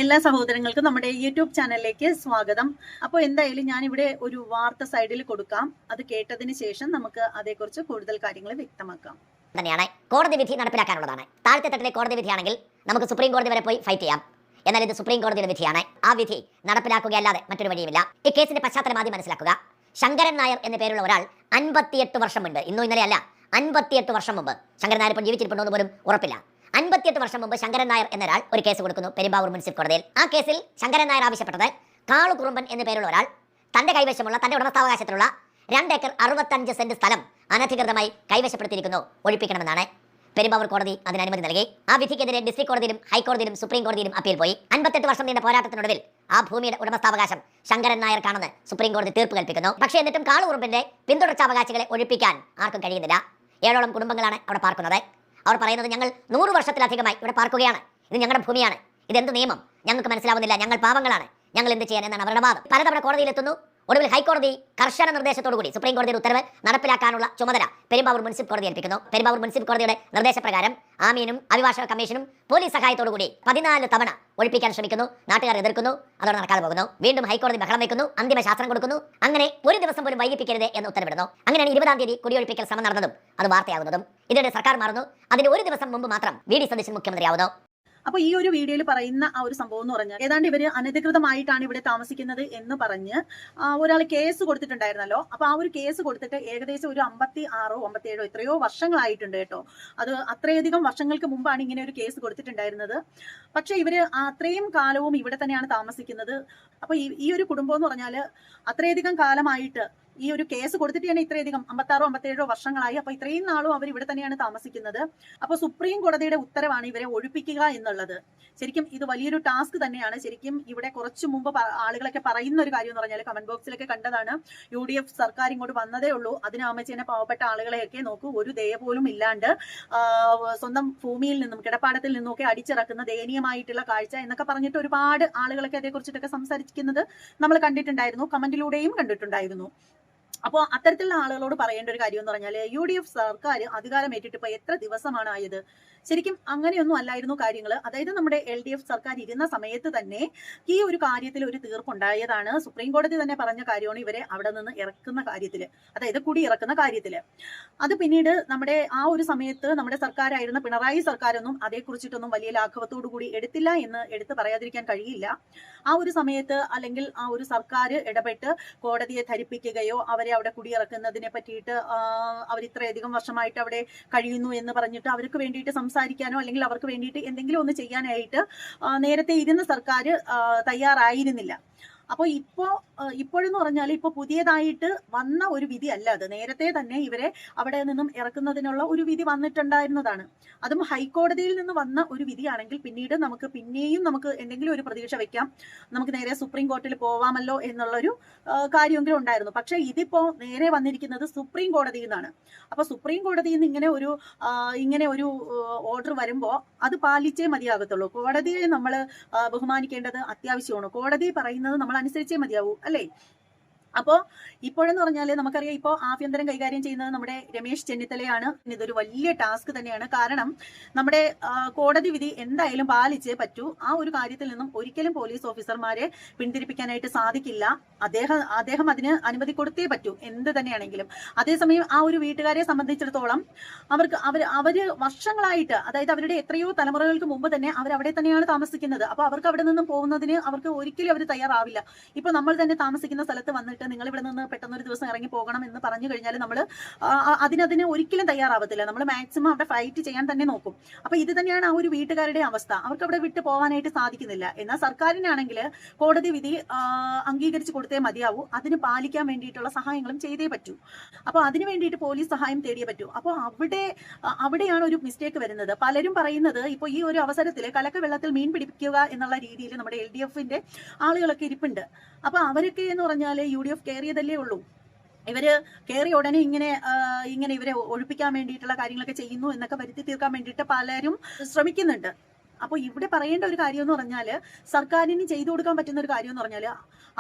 എല്ലാ സഹോദരങ്ങൾക്കും നമ്മുടെ യൂട്യൂബ് ചാനലിലേക്ക് സ്വാഗതം. അപ്പോൾ എന്തായാലും ഞാനിവിടെ ഒരു വാർത്ത സൈഡിൽ കൊടുക്കാം. അത് കേട്ടതിന് ശേഷം നമുക്ക് അതേക്കുറിച്ച് കൂടുതൽ കാര്യങ്ങൾ വ്യക്തമാക്കാം. തന്നെയാണ് കോടതി വിധി നടപ്പിലാക്കാനുള്ളതാണ്. താഴത്തെ തട്ടിലെ കോടതി വിധിയാണെങ്കിൽ നമുക്ക് സുപ്രീം കോടതി വരെ പോയി ഫൈറ്റ് ചെയ്യാം. എന്നാൽ ഇത് സുപ്രീം കോടതിയുടെ വിധിയാണ്. ആ വിധി നടപ്പിലാക്കുകയല്ലാതെ മറ്റൊരു വഴിയുമില്ല. ഈ കേസിന്റെ പശ്ചാത്തലം ആദ്യം മനസ്സിലാക്കുക. ശങ്കരൻ നായർ എന്ന പേരുള്ള ഒരാൾ 58 വർഷം മുൻപ്, ഇന്നോ ഇന്നലെ അല്ല, 58 വർഷം മുമ്പ്, ശങ്കരൻ നായർ ഇപ്പോൾ ജീവിച്ചിരിപ്പുണ്ടോ എന്ന് പോലും ഉറപ്പില്ല. 58 വർഷം മുമ്പ് ശങ്കരൻ നായർ എന്നൊരാൾ ഒരു കേസ് കൊടുക്കുന്നു പെരുമ്പാവൂർ മുനിസിപ്പൽ കോടതിയിൽ. ആ കേസിൽ ശങ്കരൻ നായർ ആവശ്യപ്പെട്ടത് കാളു കുറുമ്പൻ എന്ന പേരുള്ള ഒരാൾ തന്റെ കൈവശമുള്ള, തന്റെ ഉടമസ്ഥാവകാശത്തിലുള്ള 2 ഏക്കർ 65 സെന്റ് സ്ഥലം അനധികൃതമായി കൈവശപ്പെടുത്തിയിരിക്കുന്നു, ഒഴിപ്പിക്കണമെന്നാണ്. പെരുമ്പാവൂർ കോടതി അതിന് അനുമതി നൽകി. ആ വിധിക്കെതിരെ ഡിസ്ട്രിക്ട് കോടതിയിലും ഹൈക്കോടതിയിലും സുപ്രീം കോടതിയിലും അപ്പീൽ പോയി. 58 വർഷം നീണ്ട പോരാട്ടത്തിനൊടുവിൽ ആ ഭൂമിയുടെ ഉടമസ്ഥാവകാശം ശങ്കരൻ നായർക്കാണെന്ന് സുപ്രീം കോടതി തീർപ്പ് കൽപ്പിക്കുന്നു. പക്ഷേ എന്നിട്ടും കാളു കുറുമ്പിന്റെ പിന്തുടർച്ചാവകാശികളെ ഒഴിപ്പിക്കാൻ ആർക്കും കഴിയുന്നില്ല. 7ഓളം കുടുംബങ്ങളാണ് അവിടെ പാർക്കുന്നത്. അവർ പറയുന്നത്, ഞങ്ങൾ 100 വർഷത്തിലധികമായി ഇവിടെ പാർക്കുകയാണ്, ഇത് ഞങ്ങളുടെ ഭൂമിയാണ്, ഇതെന്ത് നിയമം ഞങ്ങൾക്ക് മനസ്സിലാവുന്നില്ല, ഞങ്ങൾ പാവങ്ങളാണ്, ഞങ്ങൾ എന്ത് ചെയ്യാൻ എന്നാണ് അവരുടെ വാദം. പലതവണ കോടതിയിലെത്തുന്നു. ഒടുവിൽ ഹൈക്കോടതി കർശന നിർദ്ദേശത്തോടുകൂടി സുപ്രീം കോടതിയുടെ ഉത്തരവ് നടപ്പിലാക്കാനുള്ള ചുമതല പെരുമ്പാവൂർ മുനിസിപ്പൽ കോടതി ഏൽപ്പിക്കുന്നു. പെരുമ്പാവൂർ മുനിസിപ്പൽ കോടതിയുടെ നിർദ്ദേശപ്രകാരം ആമീനും അഭിഭാഷക കമ്മീഷനും പോലീസ് സഹായത്തോടുകൂടി 14 തവണ ഒഴിപ്പിക്കാൻ ശ്രമിക്കുന്നു. നാട്ടുകാർ എതിർക്കുന്നു, അതോടെ നടക്കാതെ പോകുന്നു. വീണ്ടും ഹൈക്കോടതി ബഹളം വയ്ക്കുന്നു, അന്തിമ ശാസ്ത്രം കൊടുക്കുന്നു. അങ്ങനെ ഒരു ദിവസം പോലും വൈകിപ്പിക്കരുത് എന്ന് ഉത്തരവിടുന്നു. അങ്ങനെയാണ് 20-ാം തീയതി കുടിയൊഴിപ്പിക്കൽ ശ്രമം നടന്നതും അത് വാർത്തയാകുന്നതും. ഇതിനിടെ സർക്കാർ മാറുന്നു. അതിന് ഒരു ദിവസം മുമ്പ് മാത്രം വി.ഡി. സതീശൻ മുഖ്യമന്ത്രിയാവുന്നു. അപ്പൊ ഈ ഒരു വീഡിയോയിൽ പറയുന്ന ആ ഒരു സംഭവം എന്ന് പറഞ്ഞാൽ, ഏതാണ്ട് ഇവര് അനധികൃതമായിട്ടാണ് ഇവിടെ താമസിക്കുന്നത് എന്ന് പറഞ്ഞ് ഒരാൾ കേസ് കൊടുത്തിട്ടുണ്ടായിരുന്നല്ലോ. അപ്പൊ ആ ഒരു കേസ് കൊടുത്തിട്ട് ഏകദേശം ഒരു 56 57 എത്രയോ വർഷങ്ങളായിട്ടുണ്ട് കേട്ടോ. അത് അത്രയധികം വർഷങ്ങൾക്ക് മുമ്പാണ് ഇങ്ങനെ ഒരു കേസ് കൊടുത്തിട്ടുണ്ടായിരുന്നത്. പക്ഷെ ഇവര് അത്രയും കാലവും ഇവിടെ തന്നെയാണ് താമസിക്കുന്നത്. അപ്പൊ ഈ ഒരു കുടുംബം എന്ന് പറഞ്ഞാല് അത്രയധികം കാലമായിട്ട് ഈ ഒരു കേസ് കൊടുത്തിട്ട് തന്നെ ഇത്രയധികം 56 57 വർഷങ്ങളായി. അപ്പൊ ഇത്രയും നാളും അവർ ഇവിടെ തന്നെയാണ് താമസിക്കുന്നത്. അപ്പൊ സുപ്രീം കോടതിയുടെ ഉത്തരവാണ് ഇവരെ ഒഴിപ്പിക്കുക എന്നുള്ളത്. ശരിക്കും ഇത് വലിയൊരു ടാസ്ക് തന്നെയാണ്. ശരിക്കും ഇവിടെ കുറച്ചു മുമ്പ് ആളുകളൊക്കെ പറയുന്ന ഒരു കാര്യം എന്ന് പറഞ്ഞാൽ, കമന്റ് ബോക്സിലൊക്കെ കണ്ടതാണ്, UDF സർക്കാർ ഇങ്ങോട്ട് വന്നതേ ഉള്ളൂ, അതിനാമച്ചേനെ പാവപ്പെട്ട ആളുകളെയൊക്കെ നോക്കൂ, ഒരു ദയ പോലും ഇല്ലാണ്ട് സ്വന്തം ഭൂമിയിൽ നിന്നും കിടപ്പാടത്തിൽ നിന്നൊക്കെ അടിച്ചിറക്കുന്ന ദയനീയമായിട്ടുള്ള കാഴ്ച എന്നൊക്കെ പറഞ്ഞിട്ട് ഒരുപാട് ആളുകളൊക്കെ അതേക്കുറിച്ചിട്ടൊക്കെ സംസാരിക്കുന്നത് നമ്മൾ കണ്ടിട്ടുണ്ടായിരുന്നു, കമന്റിലൂടെയും കണ്ടിട്ടുണ്ടായിരുന്നു. അപ്പോൾ അത്തരത്തിലുള്ള ആളുകളോട് പറയേണ്ട ഒരു കാര്യം എന്ന് പറഞ്ഞാൽ, UDF സർക്കാർ അധികാരമേറ്റിട്ട് ഇപ്പൊ എത്ര ദിവസമാണ് ആയത്? ശരിക്കും അങ്ങനെയൊന്നും അല്ലായിരുന്നു കാര്യങ്ങൾ. അതായത് നമ്മുടെ LDF സർക്കാർ ഇരുന്ന സമയത്ത് തന്നെ ഈ ഒരു കാര്യത്തിൽ ഒരു തീർപ്പുണ്ടായതാണ്. സുപ്രീം കോടതി തന്നെ പറഞ്ഞ കാര്യമാണ് ഇവരെ അവിടെ നിന്ന് ഇറക്കുന്ന കാര്യത്തിൽ, അതായത് കുടി ഇറക്കുന്ന കാര്യത്തിൽ. അത് പിന്നീട് നമ്മുടെ ആ ഒരു സമയത്ത് നമ്മുടെ സർക്കാരായിരുന്ന പിണറായി സർക്കാരൊന്നും അതേക്കുറിച്ചിട്ടൊന്നും വലിയ ലാഘവത്തോടു കൂടി എടുത്തില്ല എന്ന് എടുത്ത് പറയാതിരിക്കാൻ കഴിയില്ല. ആ ഒരു സമയത്ത് അല്ലെങ്കിൽ ആ ഒരു സർക്കാർ ഇടപെട്ട് കോടതിയെ ധരിപ്പിക്കുകയോ അവരെ അവിടെ കുടിയിറക്കുന്നതിനെ പറ്റിയിട്ട് അവർ ഇത്രയധികം വർഷമായിട്ട് അവിടെ കഴിയുന്നു എന്ന് പറഞ്ഞിട്ട് അവർക്ക് വേണ്ടിയിട്ട് സംസാരിക്കാനോ അല്ലെങ്കിൽ അവർക്ക് വേണ്ടിയിട്ട് എന്തെങ്കിലും ഒന്ന് ചെയ്യാനായിട്ട് നേരത്തെ ഇരുന്ന സർക്കാർ തയ്യാറായിരുന്നില്ല. അപ്പോൾ ഇപ്പോഴെന്ന് പറഞ്ഞാൽ ഇപ്പൊ പുതിയതായിട്ട് വന്ന ഒരു വിധി അല്ല അത്. നേരത്തെ തന്നെ ഇവരെ അവിടെ നിന്നും ഇറക്കുന്നതിനുള്ള ഒരു വിധി വന്നിട്ടുണ്ടായിരുന്നതാണ്. അതും ഹൈക്കോടതിയിൽ നിന്ന് വന്ന ഒരു വിധിയാണെങ്കിൽ പിന്നീട് പിന്നെയും നമുക്ക് എന്തെങ്കിലും ഒരു പ്രതീക്ഷ വെക്കാം, നമുക്ക് നേരെ സുപ്രീം കോടതിയിൽ പോവാമല്ലോ എന്നുള്ളൊരു കാര്യമെങ്കിലും ഉണ്ടായിരുന്നു. പക്ഷെ ഇതിപ്പോ നേരെ വന്നിരിക്കുന്നത് സുപ്രീം കോടതിയിൽ നിന്നാണ്. അപ്പൊ സുപ്രീം കോടതിയിൽ നിന്ന് ഇങ്ങനെ ഒരു ഓർഡർ വരുമ്പോ അത് പാലിച്ചേ മതിയാകത്തുള്ളൂ. കോടതിയെ നമ്മൾ ബഹുമാനിക്കേണ്ടത് അത്യാവശ്യമാണ്. കോടതി പറയുന്നത് നമ്മൾ അനുസരിച്ചേ മതിയാവൂ, അല്ലേ? അപ്പോൾ ഇപ്പോഴെന്ന് പറഞ്ഞാൽ നമുക്കറിയാം, ഇപ്പോൾ ആഭ്യന്തരം കൈകാര്യം ചെയ്യുന്നത് നമ്മുടെ രമേശ് ചെന്നിത്തലയാണ്. ഇതൊരു വലിയ ടാസ്ക് തന്നെയാണ്. കാരണം നമ്മുടെ കോടതി വിധി എന്തായാലും പാലിച്ചേ പറ്റൂ. ആ ഒരു കാര്യത്തിൽ നിന്നും ഒരിക്കലും പോലീസ് ഓഫീസർമാരെ പിന്തിരിപ്പിക്കാനായിട്ട് സാധിക്കില്ല. അദ്ദേഹം അതിന് അനുമതി കൊടുത്തേ പറ്റൂ, എന്ത് തന്നെയാണെങ്കിലും. അതേസമയം ആ ഒരു വീട്ടുകാരെ സംബന്ധിച്ചിടത്തോളം അവര് വർഷങ്ങളായിട്ട്, അതായത് അവരുടെ എത്രയോ തലമുറകൾക്ക് മുമ്പ് തന്നെ അവിടെ തന്നെയാണ് താമസിക്കുന്നത്. അപ്പൊ അവർക്ക് അവിടെ നിന്നും പോകുന്നതിന് അവർക്ക് ഒരിക്കലും അവർ തയ്യാറാവില്ല. ഇപ്പൊ നമ്മൾ തന്നെ താമസിക്കുന്ന സ്ഥലത്ത് വന്നിട്ട് നിങ്ങൾ ഇവിടെ നിന്ന് പെട്ടെന്ന് ഒരു ദിവസം ഇറങ്ങി പോകണം എന്ന് പറഞ്ഞു കഴിഞ്ഞാൽ നമ്മൾ അതിന് ഒരിക്കലും തയ്യാറാവത്തില്ല. നമ്മൾ മാക്സിമം അവിടെ ഫൈറ്റ് ചെയ്യാൻ തന്നെ നോക്കും. അപ്പൊ ഇത് തന്നെയാണ് ആ ഒരു വീട്ടുകാരുടെ അവസ്ഥ. അവർക്ക് അവിടെ വിട്ടു പോകാനായിട്ട് സാധിക്കുന്നില്ല. എന്നാൽ സർക്കാരിനാണെങ്കിൽ കോടതി വിധി അംഗീകരിച്ചു കൊടുത്തേ മതിയാവൂ. അതിന് പാലിക്കാൻ വേണ്ടിയിട്ടുള്ള സഹായങ്ങളും ചെയ്തേ പറ്റൂ. അപ്പൊ അതിന് വേണ്ടിയിട്ട് പോലീസ് സഹായം തേടിയേ പറ്റൂ. അപ്പോൾ അവിടെയാണ് ഒരു മിസ്റ്റേക്ക് വരുന്നത്. പലരും പറയുന്നത്, ഇപ്പൊ ഈ ഒരു അവസരത്തിൽ കലക്ക വെള്ളത്തിൽ മീൻ പിടിപ്പിക്കുക എന്നുള്ള രീതിയിൽ നമ്മുടെ LDFന്റെ ആളുകളൊക്കെ ഇരിപ്പുണ്ട്. അപ്പൊ അവരൊക്കെ എന്ന് പറഞ്ഞാൽ UDF കയറിയതല്ലേ ഉള്ളൂ. ഇവര് കയറിയ ഉടനെ ഇങ്ങനെ ഇവരെ ഒഴിപ്പിക്കാൻ വേണ്ടിയിട്ടുള്ള കാര്യങ്ങളൊക്കെ ചെയ്യുന്നു എന്നൊക്കെ വരുത്തി തീർക്കാൻ വേണ്ടിയിട്ട് പലരും ശ്രമിക്കുന്നുണ്ട്. അപ്പോൾ ഇവിടെ പറയേണ്ട ഒരു കാര്യം എന്ന് പറഞ്ഞാൽ, സർക്കാരിന് ചെയ്തു കൊടുക്കാൻ പറ്റുന്ന ഒരു കാര്യം എന്ന് പറഞ്ഞാൽ,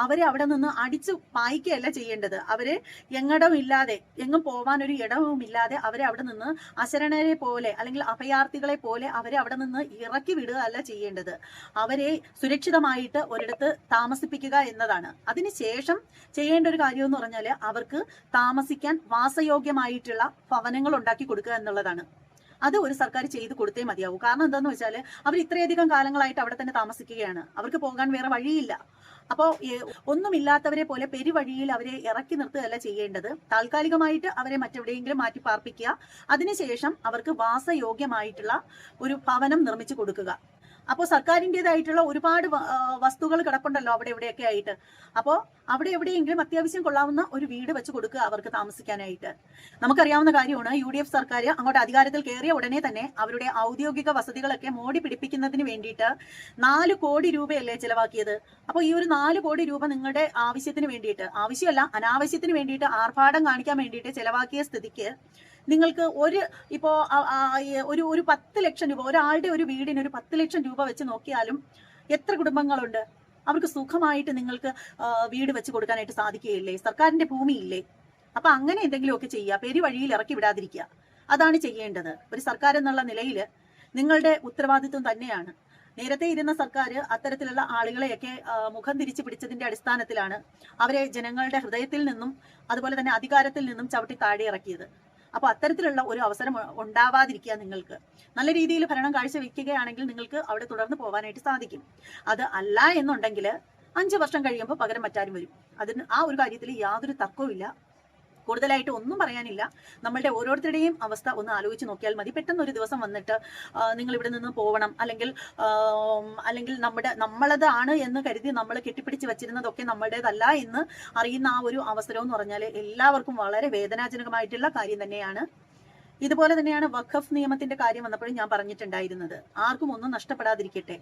അവരെ അവിടെ നിന്ന് അടിച്ചു പായിക്കുകയല്ല ചെയ്യേണ്ടത്. അവരെ എങ്ങടമില്ലാതെ, എങ്ങും പോവാൻ ഒരു ഇടവുമില്ലാതെ അവരെ അവിടെ നിന്ന് അശരണരെ പോലെ അല്ലെങ്കിൽ അഭയാർത്ഥികളെ പോലെ അവരെ അവിടെ നിന്ന് ഇറക്കി വിടുക അല്ല ചെയ്യേണ്ടത്. അവരെ സുരക്ഷിതമായിട്ട് ഒരിടത്ത് താമസിപ്പിക്കുക എന്നതാണ്. അതിനുശേഷം ചെയ്യേണ്ട ഒരു കാര്യം എന്ന് പറഞ്ഞാൽ, അവർക്ക് താമസിക്കാൻ വാസയോഗ്യമായിട്ടുള്ള ഭവനങ്ങൾ ഉണ്ടാക്കി കൊടുക്കുക എന്നുള്ളതാണ്. അത് ഒരു സർക്കാർ ചെയ്ത് കൊടുത്തേ മതിയാവൂ. കാരണം എന്താന്ന് വെച്ചാൽ, അവർ ഇത്രയധികം കാലങ്ങളായിട്ട് അവിടെ തന്നെ താമസിക്കുകയാണ്. അവർക്ക് പോകാൻ വേറെ വഴിയില്ല. അപ്പോൾ ഒന്നുമില്ലാത്തവരെ പോലെ പെരുവഴിയിൽ അവരെ ഇറക്കി നിർത്തുകയല്ല ചെയ്യേണ്ടത്. താൽക്കാലികമായിട്ട് അവരെ മറ്റെവിടെയെങ്കിലും മാറ്റി പാർപ്പിക്കുക. അതിനുശേഷം അവർക്ക് വാസയോഗ്യമായിട്ടുള്ള ഒരു ഭവനം നിർമ്മിച്ചു കൊടുക്കുക. അപ്പോൾ സർക്കാരിൻ്റെതായിട്ടുള്ള ഒരുപാട് വസ്തുക്കൾ കിടപ്പുണ്ടല്ലോ അവിടെ എവിടെയൊക്കെ ആയിട്ട്. അപ്പോൾ അവിടെ എവിടെയെങ്കിലും അത്യാവശ്യം കൊള്ളാവുന്ന ഒരു വീട് വെച്ച് കൊടുക്കുക അവർക്ക് താമസിക്കാനായിട്ട്. നമുക്കറിയാവുന്ന കാര്യമാണ്, UDF സർക്കാർ അങ്ങോട്ട് അധികാരത്തിൽ കയറിയ ഉടനെ തന്നെ അവരുടെ ഔദ്യോഗിക വസതികളൊക്കെ മോടി പിടിപ്പിക്കുന്നതിന് വേണ്ടിയിട്ട് 4 കോടി രൂപയല്ലേ ചിലവാക്കിയത്. അപ്പോൾ ഈ ഒരു 4 കോടി രൂപ നിങ്ങളുടെ ആവശ്യത്തിന് വേണ്ടിയിട്ട്, ആവശ്യമല്ല അനാവശ്യത്തിന് വേണ്ടിയിട്ട്, ആർഭാടം കാണിക്കാൻ വേണ്ടിയിട്ട് ചിലവാക്കിയ സ്ഥിതിക്ക് നിങ്ങൾക്ക് ഒരു 10 ലക്ഷം രൂപ, ഒരാളുടെ ഒരു വീടിന് ഒരു 10 ലക്ഷം രൂപ വെച്ച് നോക്കിയാലും എത്ര കുടുംബങ്ങളുണ്ട്? അവർക്ക് സുഖമായിട്ട് നിങ്ങൾക്ക് വീട് വെച്ച് കൊടുക്കാനായിട്ട് സാധിക്കുകയില്ലേ? സർക്കാരിന്റെ ഭൂമിയില്ലേ? അപ്പൊ അങ്ങനെ എന്തെങ്കിലുമൊക്കെ ചെയ്യുക, പെരുവഴിയിൽ ഇറക്കി വിടാതിരിക്കുക. അതാണ് ചെയ്യേണ്ടത്. ഒരു സർക്കാർ എന്നുള്ള നിലയിൽ നിങ്ങളുടെ ഉത്തരവാദിത്വം തന്നെയാണ്. നേരത്തെ ഇരുന്ന സർക്കാർ അത്തരത്തിലുള്ള ആളുകളെയൊക്കെ മുഖം തിരിച്ചു പിടിച്ചതിന്റെ അടിസ്ഥാനത്തിലാണ് അവരെ ജനങ്ങളുടെ ഹൃദയത്തിൽ നിന്നും അതുപോലെ തന്നെ അധികാരത്തിൽ നിന്നും ചവിട്ടി താഴെ ഇറക്കിയത്. അപ്പോൾ അത്തരത്തിലുള്ള ഒരു അവസരം ഉണ്ടാവാതിരിക്കുക. നിങ്ങൾക്ക് നല്ല രീതിയിൽ ഭരണം കാഴ്ചവെക്കുകയാണെങ്കിൽ നിങ്ങൾക്ക് അവിടെ തുടർന്ന് പോകാനായിട്ട് സാധിക്കും. അത് അല്ല എന്നുണ്ടെങ്കിൽ 5 വർഷം കഴിയുമ്പോൾ പകരം മറ്റാരും വരും. അതിന് ആ ഒരു കാര്യത്തിൽ യാതൊരു തർക്കവുമില്ല. കൂടുതലായിട്ട് ഒന്നും പറയാനില്ല. നമ്മളുടെ ഓരോരുത്തരുടെയും അവസ്ഥ ഒന്ന് ആലോചിച്ച് നോക്കിയാൽ മതി. പെട്ടെന്ന് ഒരു ദിവസം വന്നിട്ട് നിങ്ങൾ ഇവിടെ നിന്ന് പോകണം, അല്ലെങ്കിൽ നമ്മളതാണ് എന്ന് കരുതി നമ്മൾ കെട്ടിപ്പിടിച്ച് വെച്ചിരുന്നതൊക്കെ നമ്മളുടേതല്ല എന്ന് അറിയുന്ന ആ ഒരു അവസരം എന്ന് പറഞ്ഞാൽ എല്ലാവർക്കും വളരെ വേദനാജനകമായിട്ടുള്ള കാര്യം തന്നെയാണ്. ഇതുപോലെ തന്നെയാണ് വഖഫ് നിയമത്തിന്റെ കാര്യം വന്നപ്പോഴും ഞാൻ പറഞ്ഞിട്ടുണ്ടായിരുന്നത്. ആർക്കും ഒന്നും നഷ്ടപ്പെടാതിരിക്കട്ടെ.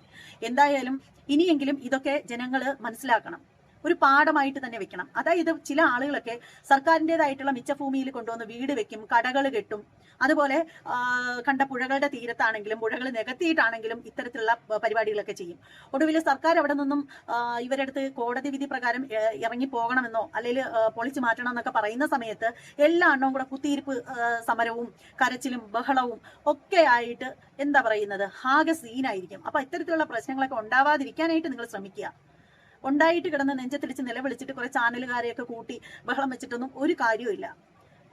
എന്തായാലും ഇനിയെങ്കിലും ഇതൊക്കെ ജനങ്ങൾ മനസ്സിലാക്കണം. ഒരു പാഠമായിട്ട് തന്നെ വെക്കണം. അതായത് ചില ആളുകളൊക്കെ സർക്കാരിൻ്റെതായിട്ടുള്ള മിച്ചഭൂമിയിൽ കൊണ്ടുവന്ന് വീട് വെക്കും, കടകൾ കെട്ടും. അതുപോലെ കണ്ട പുഴകളുടെ തീരത്താണെങ്കിലും പുഴകൾ നികത്തിയിട്ടാണെങ്കിലും ഇത്തരത്തിലുള്ള പരിപാടികളൊക്കെ ചെയ്യും. ഒടുവിൽ സർക്കാർ അവിടെ നിന്നും ഇവരുടെ അടുത്ത് കോടതി വിധി പ്രകാരം ഇറങ്ങി പോകണമെന്നോ അല്ലെങ്കിൽ പൊളിച്ചു മാറ്റണം എന്നൊക്കെ പറയുന്ന സമയത്ത് എല്ലാ എണ്ണവും കൂടെ കുത്തിയിരിപ്പ് സമരവും കരച്ചിലും ബഹളവും ഒക്കെ ആയിട്ട് എന്താ പറയുന്നത്, ആകെ സീനായിരിക്കും. അപ്പൊ ഇത്തരത്തിലുള്ള പ്രശ്നങ്ങളൊക്കെ ഉണ്ടാവാതിരിക്കാനായിട്ട് നിങ്ങൾ ശ്രമിക്കുക. ഉണ്ടായിട്ട് കിടന്ന് നെഞ്ചത്തിടിച്ച് നിലവിളിച്ചിട്ട് കുറെ ചാനലുകാരെയൊക്കെ കൂട്ടി ബഹളം വെച്ചിട്ടൊന്നും ഒരു കാര്യമില്ല.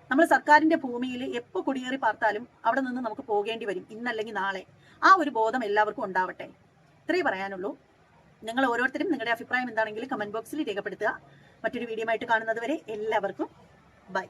നമ്മൾ സർക്കാരിന്റെ ഭൂമിയിൽ എപ്പോൾ കുടിയേറി പാർത്താലും അവിടെ നിന്ന് നമുക്ക് പോകേണ്ടി വരും, ഇന്നല്ലെങ്കിൽ നാളെ. ആ ഒരു ബോധം എല്ലാവർക്കും ഉണ്ടാവട്ടെ. ഇത്രയേ പറയാനുള്ളൂ. നിങ്ങൾ ഓരോരുത്തരും നിങ്ങളുടെ അഭിപ്രായം എന്താണെങ്കിലും കമന്റ് ബോക്സിൽ രേഖപ്പെടുത്തുക. മറ്റൊരു വീഡിയോ ആയിട്ട് കാണുന്നത് വരെ എല്ലാവർക്കും ബൈ.